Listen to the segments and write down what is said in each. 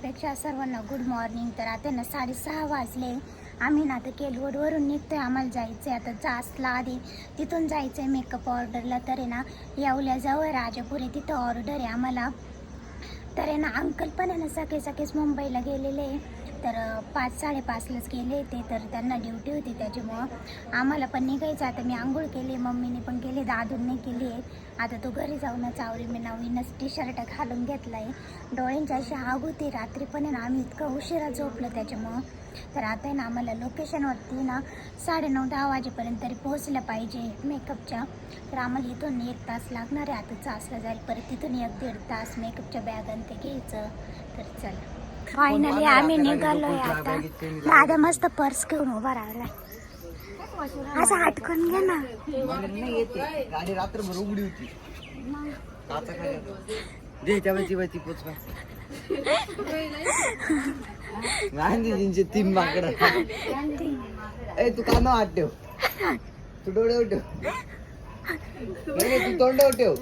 सकाळपेक्षा सर्वांना good morning. तर आता ना 6:30 वाजले. आम्ही ना आता केलवडवरून निघतोय. आम्हाला जायचं आहे आता जासला, आधी तिथून जायचं आहे मेकअप ऑर्डरला. तर आहे ना येवल्याजवळ राजापुरी तिथं ऑर्डर आहे आम्हाला. तर आहे ना अंकल पण आहे ना सकाळीच मुंबईला गेलेले. तर 5-5:30लाच गेले ते. तर त्यांना ड्युटी होती त्याच्यामुळं आम्हाला पण निघायचं. आता मी आंघोळ केली, मम्मीने पण केली, दादूंनी केली आहे. आता तो घरी जाऊनच आवरी. मी नवीनच टी-शर्ट घालून घेतला आहे. डोळ्यांची अशी आग होती रात्री पण आहे ना, आम्ही इतकं उशिरा झोपलो त्याच्यामुळं. तर आता आहे ना आम्हाला लोकेशनवरती ना 9:30-10 वाजेपर्यंत तरी पोहोचलं पाहिजे मेकअपच्या. तर आम्हाला इथून 1 तास लागणार आहे आता चासला जायला. परत तिथून 1-1.5 तास मेकअपच्या बॅगान ते घ्यायचं. तर चला फायनली आम्ही निघालोय आता. दादा मस्त पर्स घेऊन उभा राहिलाय. असं हटकून घे ना. गाडी रात्रभर उघडी होती. तीन माकड. तू काना वाट ठेव, तू डोळे ठेव, तू तोंड ठेव,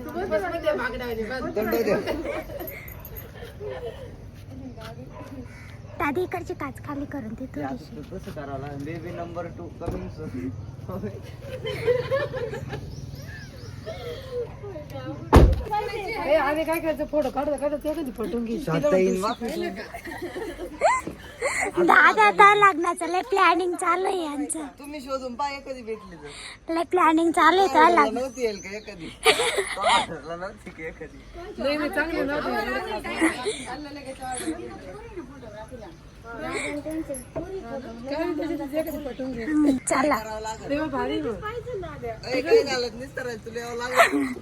तोंड ठेव. दादी इकडची काच खाली करून ती थोडीशी. कसं करावं बेबी नंबर 2 कमिंग. आम्ही काय करायचं फोटो काढत एखादी पटून घे. दादा तर लग्नाचं लय प्लॅनिंग चालू आहे यांचं. तुम्ही शोधून पाय कधी भेटले लय प्लॅनिंग चालू आहे तर लग्न. नव्हती येईल का एखादी. नव्हती की एखादी. नाही चांगली पटून घे. चला भारी काही घालत नाही तुला यावं लागलं.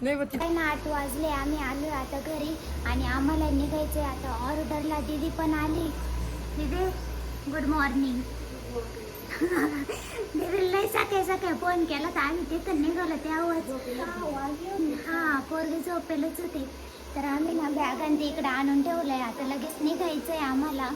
काही ना 8 वाजले. आम्ही आलो आता घरी आणि आम्हाला निघायचंय आता ऑर्डरला. दीदी पण आली. दीदी गुड मॉर्निंग. दीदी लय सकाळी फोन केला तर आम्ही तिथं निघालो तेव्हाच. हा पोरगी झोपेलच होते. तर आम्ही ना बॅगांती इकडे आणून ठेवलंय. आता लगेच निघायचंय आम्हाला.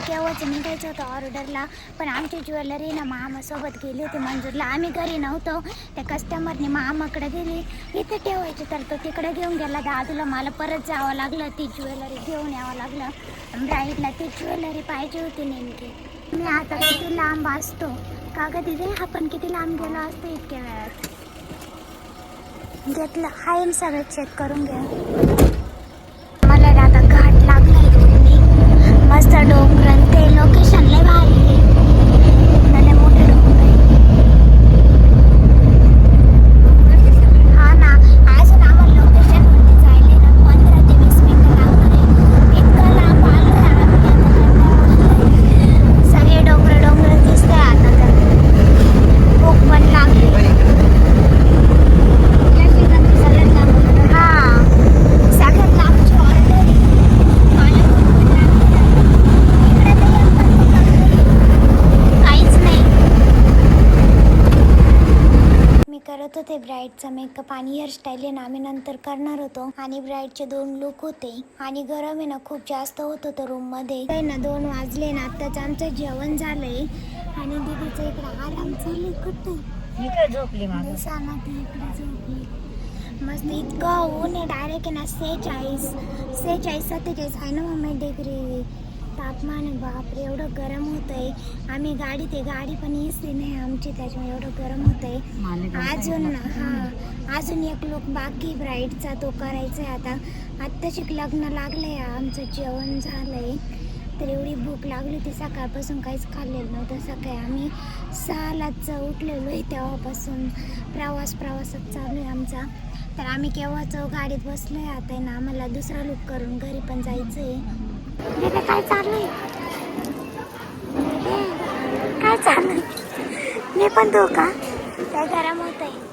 केव्हाच निघायचं होतं ऑर्डरला. पण आमची ज्वेलरी ना मामासोबत गेली होती मंजूरला. आम्ही घरी नव्हतो. त्या कस्टमरने मामाकडे गेली इथे ठेवायची. तर तो तिकडे घेऊन गेला दादूला. मला परत जावं लागलं ती ज्वेलरी घेऊन यावं लागलं. ब्राईडला ती ज्वेलरी पाहिजे होती नेमकी. मी आता किती लांब असतो का ग तिथे. आपण किती लांब गेलो असतो इतक्या वेळात. घेतलं हाय सगळं चेक करून घ्या. मला आता घाट लागलाय दोन्ही. मस्त डोंगर ते लोकेशन लय भारी आहे. लय मोठे डोंगर आहे. हा ना अजून आम्हाला लोकेशन वरती जायला ना 15 ते 20 मिनिटं लागणार आहे. इतकं लांब आलोय आम्ही. सगळे डोंगर दिसतंय आता. तर भूक पण लागली. हा सगळ्यात लांबची ऑर्डर आहे. काहीच नाही. मी करत होते ब्राईडचा मेकअप आणि हेअरस्टाईल आहे ना आम्ही नंतर करणार होतो. आणि ब्राईडचे 2 लुक होते. आणि गरम आहे ना खूप जास्त होत होतं रूम मध्ये. काही ना 2 वाजले ना आत्ताच आमचं जेवण झालंय. आणि दीदीचं इकडे आराम चालू. कुठे इकडे झोपली माझं. सांगा ती इकडे झोपली. मस्त इतकं ऊन आहे डायरेक्ट आहे ना 46-47 आहे ना मम्मी डिग्री तापमान आहे. बापरे एवढं गरम होत आहे. आम्ही गाडी पण एसी नाही आमची त्याच्यामुळे एवढं गरम होत आहे. अजून एक लुक बाकी ब्राईडचा तो करायचा आहे. आत्ताच लग्न लागलंय. आमचं जेवण झालंय. तर एवढी भूक लागली होती सकाळपासून काहीच खाल्लेलं नव्हतं. सकाळी आम्ही 6लाच उठलेलो आहे. तेव्हापासून प्रवासच चालू आहे आमचा. तर आम्ही केव्हाच गाडीत बसलो आहे. आता ना आम्हाला दुसरा लुक करून घरी पण जायचं आहे. काय चालू आहे काय चालू आहे. मी पण तो का काय गरम होत आहे.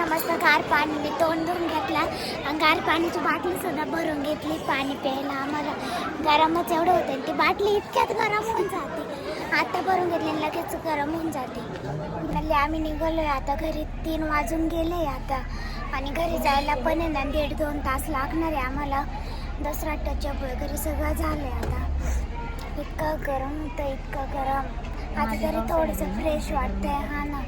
मस्त गार पाणी मी तोंड धुवून घेतला. आणि गार पाण्याची बाटली सुद्धा भरून घेतली पाणी प्यायला. आम्हाला गरमच एवढं होतं. ती बाटली इतक्यात गरम होऊन जाते. आता भरून घेतली लगेच गरम होऊन जाते. फायनली आम्ही निघालोय आता घरी. 3 वाजून गेले आता आणि घरी जायला पण आहे ना 1.5-2 तास लागणार आहे आम्हाला. दसरा टचअप वगैरे सगळं झालंय आता. इतकं गरम होतं, इतकं गरम. आता तरी थोडंसं फ्रेश वाटतंय. हा ना,